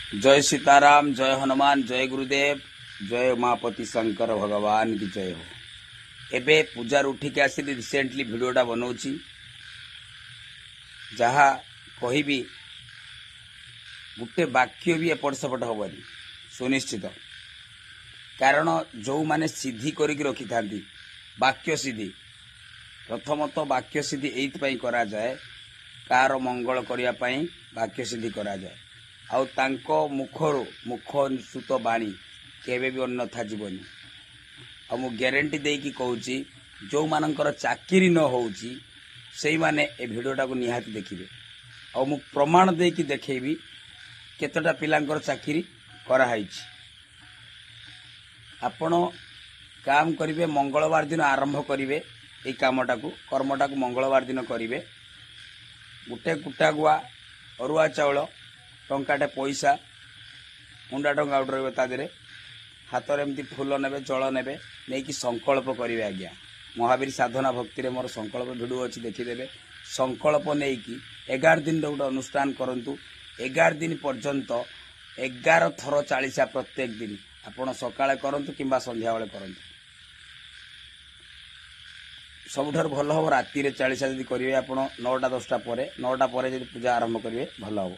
जय सीताराम, जय हनुमान, जय गुरुदेव, जय मापति शंकर भगवान की जय हो। एबे पूजा उठिक आसी रिसेंटली भिडटा बनाऊँगी जहा कहबी गोटे वाक्य भी एपट सेपट हेनी सुनिश्चित। कारण जो माने सिद्धि करिक रखि थांती वाक्य सिद्धि प्रथमतः वाक्य सिद्धि एइथपाई करा जाए कार मंगल करिया पई वाक्य सिद्धि करा जाए। आउ तांको मुखरो मुख सुत बाणी केबे भी अन्यथा जीवनी। आ मु ग्यारंटी देकी कहूची जो मानकर चाकरी न होउची सेई माने ए भिडियोटा को निहाती देखिबे। आ मु प्रमाण देकी देखेबी केतटा पिलांकर चाकरी करा हाइची। आपण काम करिवे मंगलवार दिन आरंभ करिवे ए कामटा को कर्मटा को मंगलवार दिन करिवे। गुटे गुटा गुआ अरुआ चाउल टंकाटे पैसा मुंडा टंका उठ रही तादे हाथ में एमती फूल ने जल ने नहीं कि संकल्प करेंगे। आज्ञा महावीर साधना भक्ति रे मोर संकल्प भिडियो अच्छी देखीदे। संकल्प नहीं कि 11 दिन गोटे अनुष्ठान करूँ। 11 दिन पर्यंत 11 थर 40 प्रत्येक दिन आपण सकाळे करंतु किंबा संध्या बेले करंतु। सबुठार भल हम राति 40 जदि करेंगे आप 9टा-10टा पर 9टा पर जब पूजा आरंभ करेंगे भल हम।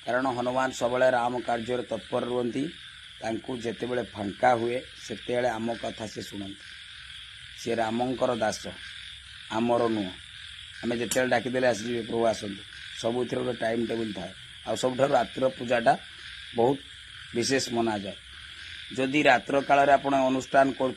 कारण हनुमान सब राम कार्य तत्पर रुहति। जिते बड़े फांका हुए से आम कथा से शुणती। सी रामंकर दास आमर नुह आम जिते डाकिदे आसी प्रभु आसतु सबुथ गोटे टाइम टेबुल थाए। आ सब रात्र पूजाटा बहुत विशेष मना जाए। जदि रात्र काल अनुष्ठान कर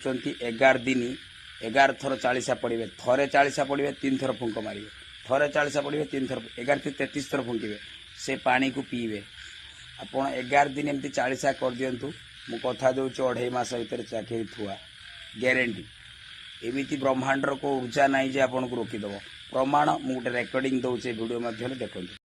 11 दिन 11 थर 40 पड़े थरे 40 पड़े 3 थर फुंक मारे थरे 40 पड़े 3 थर 11 33 थर फुंके से पानी को पीबे। आपण 11 दिन एमती 40 कर दिंतु। मु कथा दूँ 2.5 मास भर चाकरी थुआ ग्यारंटी। एमती ब्रह्मांडर को ऊर्जा नाई जे आपन को रोकीदेव। प्रमाण मु गोटे रेकर्डिंग दौचे वीडियो मध्य देखते।